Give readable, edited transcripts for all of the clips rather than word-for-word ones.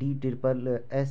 DSSS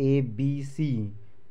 ABC।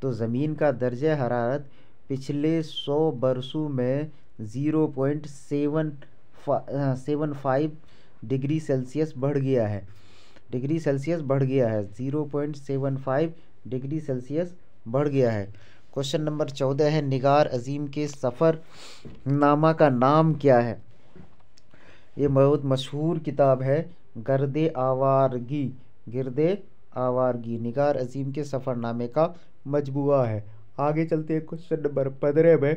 تو زمین کا درجہ حرارت پچھلے 100 برسوں میں 0.75 ڈگری سیلسیس بڑھ گیا ہے، 0.75 ڈگری سیلسیس بڑھ گیا ہے۔ کوشچن نمبر 14 ہے، نگار عظیم کے سفر نامہ کا نام کیا ہے؟ یہ بہت مشہور کتاب ہے، گرد آوارگی نگار عظیم کے سفر نامے کا مجموعہ ہے۔ آگے چلتے ہیں کوشچن نمبر 15 میں۔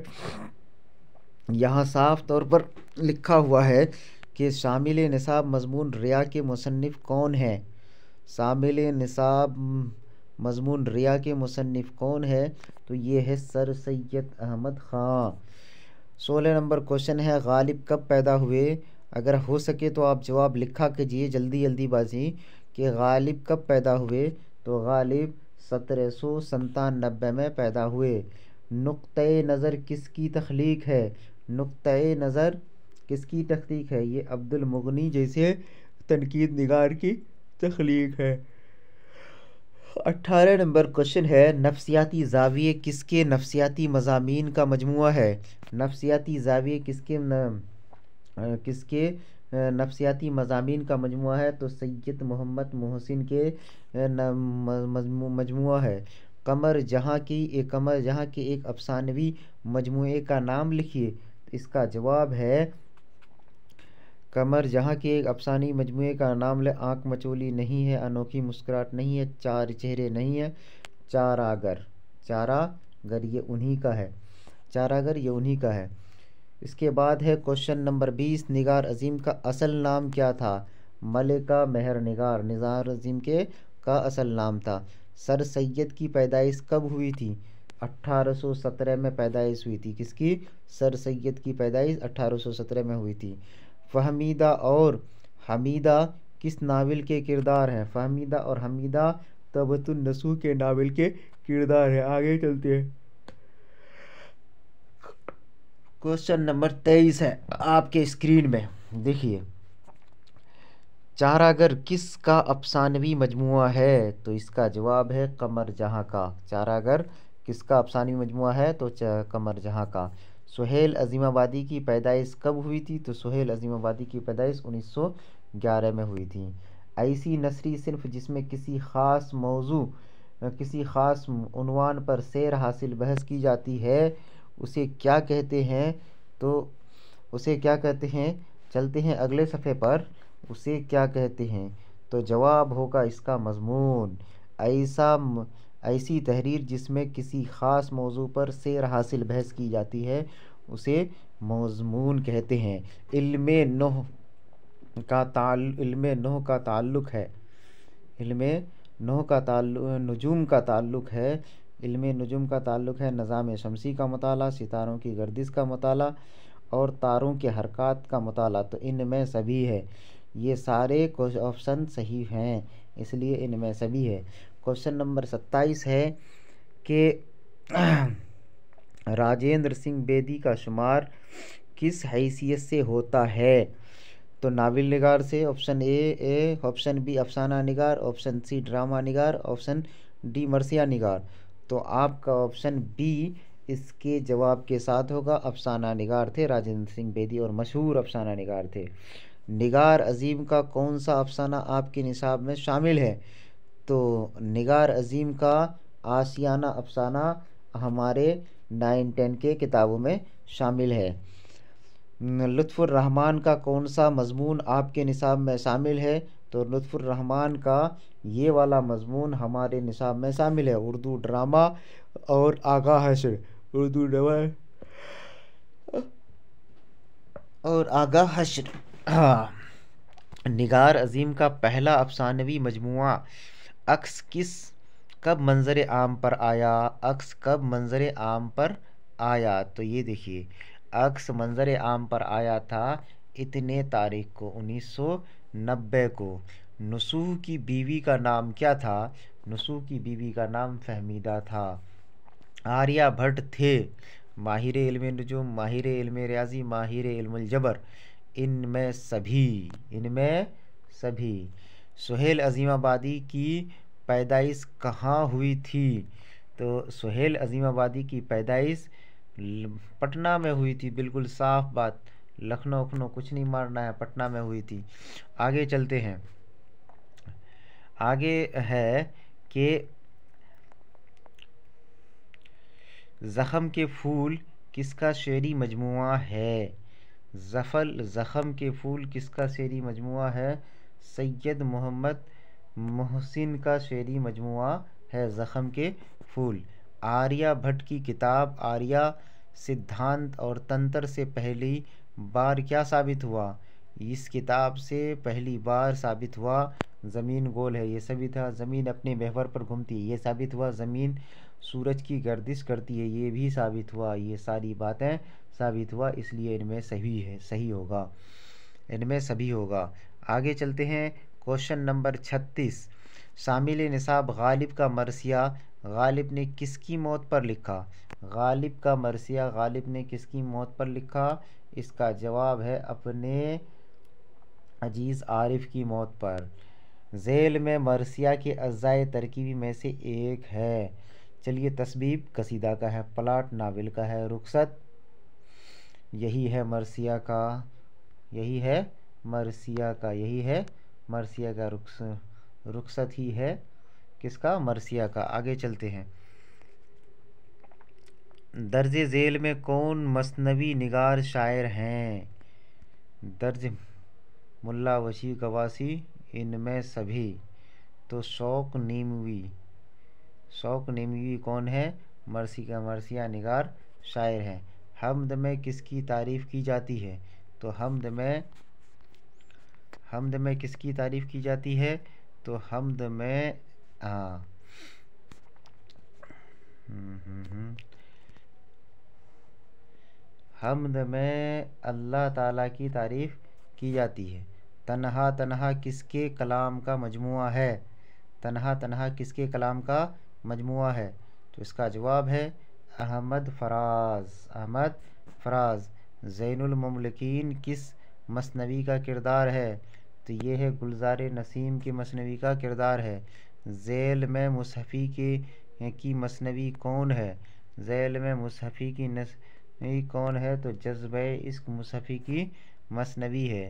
یہاں صاف طور پر لکھا ہوا ہے کہ شامل نصاب مضمون ریا کے مصنف کون ہیں؟ شامل نصاب مضمون ریا کے مصنف کون ہے؟ تو یہ ہے سر سید احمد خان۔ 16 نمبر کوشچن ہے، غالب کب پیدا ہوئے؟ اگر ہو سکے تو آپ جواب لکھا کیجئے جلدی بازی کہ غالب کب پیدا ہوئے۔ تو غالب 1797 میں پیدا ہوئے۔ نقطۂ نظر کس کی تخلیق ہے؟ نقطۂ نظر کس کی تخلیق ہے؟ یہ عبد المغنی جیسے تنقید نگار کی تخلیق ہے۔ 18 نمبر کوشچن ہے، نفسیاتی زاویے کس کے نفسیاتی مضامین کا مجموعہ ہے؟ نفسیاتی زاویے کس کے نفسیاتی مضامین کا مجموعہ ہے؟ تو سید محمد محسن کے مجموعہ ہے۔ قمر جہاں کی ایک افسانوی مجموعے کا نام لکھیے۔ اس کا جواب ہے قمر جہاں کے ایک افسانوی مجموعے کا نام لے۔ آنکھ مچولی نہیں ہے، انوکھی مسکراہٹ نہیں ہے، چار چہرے نہیں ہے، چاراگر یہ انہی کا ہے۔ اس کے بعد ہے کوشچن نمبر 20، نگار عظیم کا اصل نام کیا تھا؟ ملکہ مہر نگار نگار عظیم کا اصل نام تھا۔ سر سید کی پیدائش کب ہوئی تھی؟ 1817 میں پیدائش ہوئی تھی۔ کس کی؟ سر سید کی پیدائش 1817 میں ہوئی تھی۔ فہمیدہ اور حمیدہ کس ناول کے کردار ہیں؟ فہمیدہ اور حمیدہ طبعۃ النسوح کے ناول کے کردار ہیں۔ آگے چلتے ہیں۔ کوشچن نمبر 23 ہے آپ کے اسکرین میں، دیکھیے، چاراگر کس کا افسانوی مجموعہ ہے؟ تو اس کا جواب ہے قمر جہاں کا۔ چاراگر کس کا افسانوی مجموعہ ہے؟ تو قمر جہاں کا۔ سہیل عظیم آبادی کی پیدائش کب ہوئی تھی؟ تو سہیل عظیم آبادی کی پیدائش 1911 میں ہوئی تھی۔ ایسی نثری صنف جس میں کسی خاص موضوع عنوان پر سیر حاصل بحث کی جاتی ہے اسے کیا کہتے ہیں؟ تو اسے کیا کہتے ہیں؟ چلتے ہیں اگلے صفحے پر، اسے کیا کہتے ہیں؟ تو جواب ہوگا اس کا مضمون۔ ایسی تحریر جس میں کسی خاص موضوع پر سیر حاصل بحث کی جاتی ہے اسے مضمون کہتے ہیں۔ علم نحو کا تعلق ہے نظام شمسی کا مطالعہ، ستاروں کی گردش کا مطالعہ اور تاروں کے حرکات کا مطالعہ۔ تو ان میں سبھی ہے، یہ سارے آپشن صحیح ہیں، اس لیے ان میں سبھی ہے۔ کوشچن نمبر 27 ہے کہ راجندر سنگھ بیدی کا شمار کس حیثیت سے ہوتا ہے؟ تو ناول نگار سے، آپشن اے آپشن بی افسانہ نگار، آپشن سی ڈرامہ نگار، آپشن ڈی مرثیہ نگار۔ تو آپ کا آپشن بی اس کے جواب کے ساتھ ہوگا، افسانہ نگار تھے راجندر سنگھ بیدی اور مشہور افسانہ نگار تھے۔ نگار عظیم کا کون سا افسانہ آپ کے نصاب میں شامل ہے؟ تو نگار عظیم کا آشیانہ افسانہ ہمارے 9-10 کے کتابوں میں شامل ہے۔ لطف الرحمن کا کون سا مضمون آپ کے نصاب میں شامل ہے؟ تو لطف الرحمن کا یہ والا مضمون ہمارے نصاب میں شامل ہے، اردو ڈرامہ اور آغا حشر۔ نگار عظیم کا پہلا افسانوی مجموعہ عکس کب منظر عام پر آیا؟ تو یہ دیکھیے، عکس منظر عام پر آیا تھا اتنے تاریخ کو 1990 کو۔ نسوح کی بیوی کا نام کیا تھا؟ نسوح کی بیوی کا نام فہمیدہ تھا۔ آریہ بھٹ تھے ماہر علم نجوم، ماہر علم ریاضی، ماہر علم الجبر، ان میں سبھی۔ سہیل عظیم آبادی کی پیدائش کہاں ہوئی تھی؟ تو تو سہیل عظیم آبادی کی پیدائش پٹنہ میں ہوئی تھی، بالکل صاف بات، لکھنؤ اخنو کچھ نہیں مارنا ہے، پٹنہ میں ہوئی تھی۔ آگے چلتے ہیں، آگے ہے کہ زخم کے پھول کس کا شعری مجموعہ ہے؟ زخم کے پھول کس کا شعری مجموعہ ہے؟ سید محمد محسن کا شعری مجموعہ ہے زخم کے پھول۔ آریہ بھٹ کی کتاب آریہ سدھانت اور تنتر سے پہلی بار کیا ثابت ہوا؟ اس کتاب سے پہلی بار ثابت ہوا زمین گول ہے، یہ ثابت ہوا زمین اپنے محور پر گھومتی ہے، یہ ثابت ہوا زمین سورج کی گردش کرتی ہے، یہ بھی ثابت ہوا، یہ ساری باتیں ثابت ہوا، اس لیے ان میں صحیح ہے، صحیح ہوگا، ان میں سبھی ہوگا۔ آگے چلتے ہیں، کوشچن نمبر 36، شامل نصاب غالب کا مرثیہ غالب نے کس کی موت پر لکھا؟ غالب کا مرثیہ غالب نے کس کی موت پر لکھا؟ اس کا جواب ہے اپنے عزیز عارف کی موت پر۔ ذیل میں مرثیہ کے اجزائے ترکیبی میں سے ایک ہے۔ چلیے، تسبیب قصیدہ کا ہے، پلاٹ ناول کا ہے، رخصت یہی ہے مرثیہ کا، یہی ہے مرثیہ کا، یہی ہے مرثیہ کا، رخصت ہی ہے کس کا؟ مرثیہ کا۔ آگے چلتے ہیں، درج ذیل میں کون مثنوی نگار شاعر ہیں؟ درج ملا وسیع قواسی، ان میں سبھی۔ تو شوق نیموی کون ہے؟ مرثیہ نگار شاعر ہیں۔ حمد میں کس کی تعریف کی جاتی ہے؟ تو حمد میں کس کی تعریف کی جاتی ہے؟ تو حمد میں حمد میں اللہ تعالیٰ کی تعریف کی جاتی ہے۔ تنہا تنہا کس کے کلام کا مجموعہ ہے؟ تنہا تنہا کس کے کلام کا مجموعہ ہے؟ تو اس کا جواب ہے احمد فراز۔ زین المملکین کس مثنوی کا کردار ہے؟ تو یہ ہے گلزار نسیم کی مثنوی کا کردار ہے۔ ذیل میں مصحفی کی مثنوی کون ہے؟ ذیل میں مصحفی کی مثنوی کون ہے؟ تو جذبہ عشق مصحفی کی مثنوی ہے۔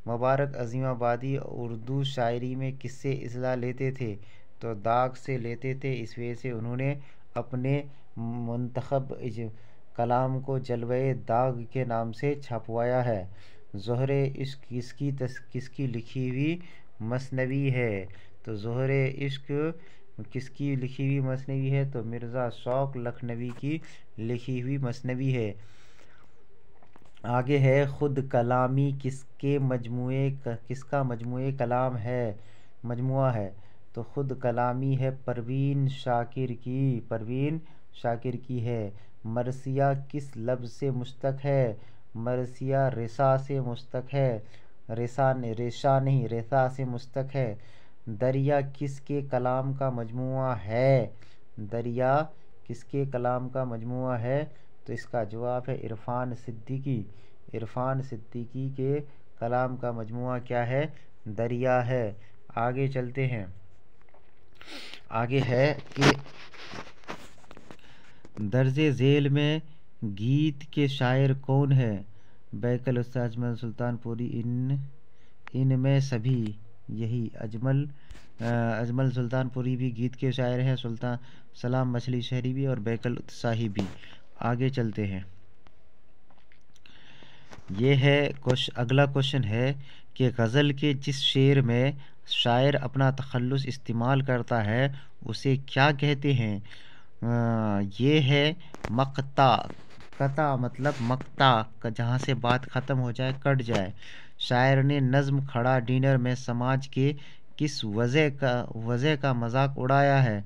مبارک عظیم آبادی اردو شاعری میں کس سے اصلاح لیتے تھے؟ تو داغ سے لیتے تھے، اس وجہ سے انہوں نے اپنے منتخب کلام کو جلوہ داغ کے نام سے چھپوایا ہے۔ زہر عشق کس کی لکھی ہوئی مثنوی ہے؟ تو زہر عشق کس کی لکھی ہوئی مثنوی ہے؟ تو مرزا شوق لکھنوی کی لکھی ہوئی مثنوی ہے۔ آگے ہے، خود کلامی کس کا مجموعہ کلام ہے، مجموعہ ہے؟ تو خود کلامی ہے پروین شاکر کی ہے۔ مرثیہ کس لفظ سے مشتق ہے؟ مرثیہ رثا سے مشتق ہے، رثا سے مشتق ہے۔ دریا کس کے کلام کا مجموعہ ہے؟ دریا کس کے کلام کا مجموعہ ہے؟ تو اس کا جواب ہے عرفان صدیقی کے کلام کا مجموعہ کیا ہے؟ دریا ہے۔ آگے چلتے ہیں، آگے ہے کہ درج ذیل میں گیت کے شاعر کون ہے؟ بیکل استاد اجمل سلطان پوری، ان میں سبھی، یہی اجمل سلطان پوری بھی گیت کے شاعر ہیں، سلطان سلام مچھلی شہری بھی اور بیکل اتساہی بھی۔ آگے چلتے ہیں، یہ ہے اگلا کوشچن ہے کہ غزل کے جس شعر میں شاعر اپنا تخلص استعمال کرتا ہے اسے کیا کہتے ہیں؟ یہ ہے مقطع۔ قطع مطلب مقطع، جہاں سے بات ختم ہو جائے، کٹ جائے۔ شاعر نے نظم کھڑا ڈنر میں سماج کے کس وضع کا مذاق اڑایا ہے؟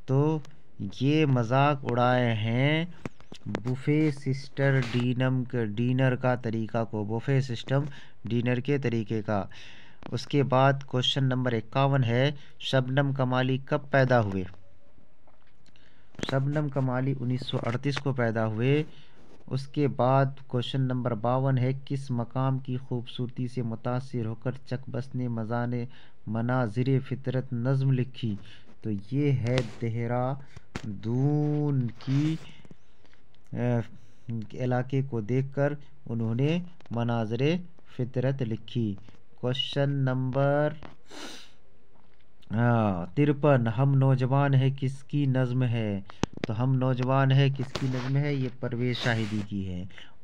تو یہ مذاق اڑائے ہیں بوفے سسٹم ڈنر کا طریقہ کو، بوفے سسٹم ڈنر کے طریقے کا۔ اس کے بعد کوشچن نمبر 51 ہے، شبنم کمالی کب پیدا ہوئے؟ شبنم کمالی 1938 کو پیدا ہوئے۔ اس کے بعد کوشچن نمبر 52 ہے، کس مقام کی خوبصورتی سے متاثر ہو کر چک بست نے مناظر فطرت نظم لکھی؟ تو یہ ہے دہرادون کی علاقے کو دیکھ کر انہوں نے مناظر فطرت لکھی۔ کوشچن نمبر 53، ہم نوجوان ہے کس کی نظم ہے؟ تو ہم نوجوان ہے کس کی نظم ہے؟ یہ پرویز شاہدی کی ہے۔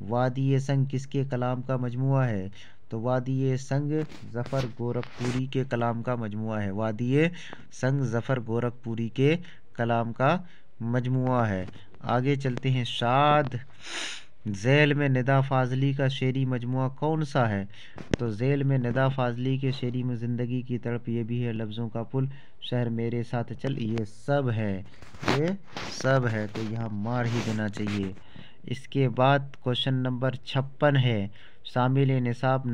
وادی سنگ کس کے کلام کا مجموعہ ہے؟ تو وادی سنگ ظفر گورکھپوری کے کلام کا مجموعہ ہے۔ وادی سنگ ظفر گورکھپوری کے کلام کا مجموعہ ہے۔ آگے چلتے ہیں، شاد ذیل میں ندا فاضلی کا شعری مجموعہ کون سا ہے؟ تو ذیل میں ندا فاضلی کے شعری میں زندگی کی تڑپ، یہ بھی ہے، لفظوں کا پل، شہر میرے ساتھ چل، یہ سب ہے، یہ سب ہے، تو یہاں مار ہی دینا چاہیے۔ اس کے بعد کوشچن نمبر 56 ہے، شامل نصاب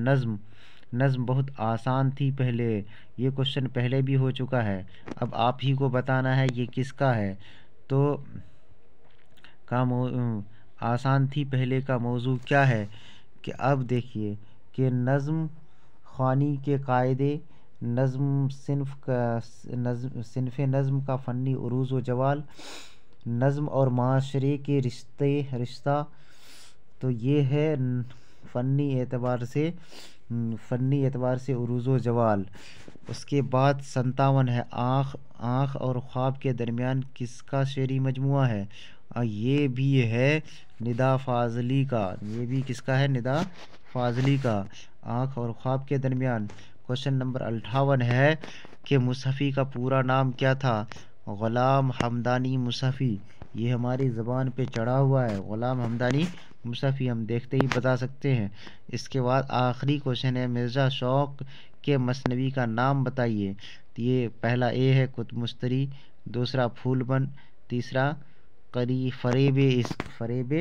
نظم بہت آسان تھی پہلے، یہ کوشچن پہلے بھی ہو چکا ہے، اب آپ ہی کو بتانا ہے یہ کس کا ہے۔ تو آسان تھی پہلے کا موضوع کیا ہے کہ اب دیکھیے کہ نظم خوانی کے قاعدے، صنف نظم کا فنی عروج و جوال، نظم اور معاشرے کے رشتہ، تو یہ ہے فنی اعتبار سے عروج و جوال۔ اس کے بعد 57 ہے، آنکھ اور خواب کے درمیان کس کا شعری مجموعہ ہے؟ یہ بھی ہے ندا فاضلی کا، یہ بھی کس کا ہے؟ ندا فاضلی کا، آنکھ اور خواب کے درمیان۔ کوشچن نمبر 58 ہے کہ مصحفی کا پورا نام کیا تھا؟ غلام حمدانی مصحفی، یہ ہماری زبان پہ چڑھا ہوا ہے، غلام حمدانی مصحفی، ہم دیکھتے ہی بتا سکتے ہیں۔ اس کے بعد آخری کوشچن ہے، مرزا شوق کے مثنوی کا نام بتائیے۔ تو یہ پہلا اے ہے کتب مستری، دوسرا پھول بن، تیسرا فریب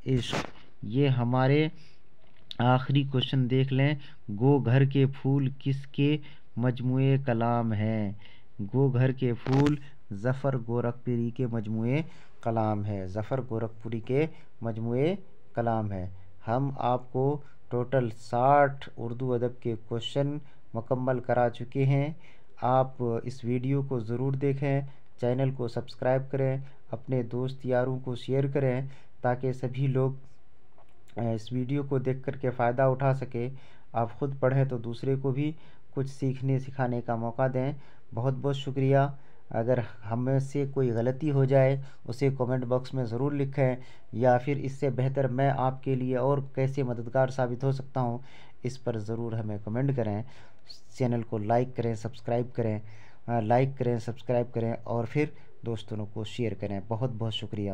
عشق۔ یہ ہمارے آخری کوشچن دیکھ لیں، گو گھر کے پھول کس کے مجموعے کلام ہیں؟ گو گھر کے پھول ظفر گورکھپوری کے مجموعے کلام ہے، ظفر گورکھپوری کے مجموعے کلام ہے۔ ہم آپ کو ٹوٹل 60 اردو ادب کے کوشچن مکمل کرا چکے ہیں۔ آپ اس ویڈیو کو ضرور دیکھیں، چینل کو سبسکرائب کریں، اپنے دوست یاروں کو شیئر کریں تاکہ سبھی لوگ اس ویڈیو کو دیکھ کر کے فائدہ اٹھا سکے۔ آپ خود پڑھیں تو دوسرے کو بھی کچھ سیکھنے سکھانے کا موقع دیں۔ بہت بہت شکریہ۔ اگر ہم میں سے کوئی غلطی ہو جائے اسے کومنٹ باکس میں ضرور لکھیں، یا پھر اس سے بہتر میں آپ کے لیے اور کیسے مددگار ثابت ہو سکتا ہوں اس پر ضرور ہمیں کمنٹ کریں۔ چینل کو لائک کریں، سبسکرائب کریں اور پھر دوستوں کو شیئر کریں۔ بہت بہت شکریہ۔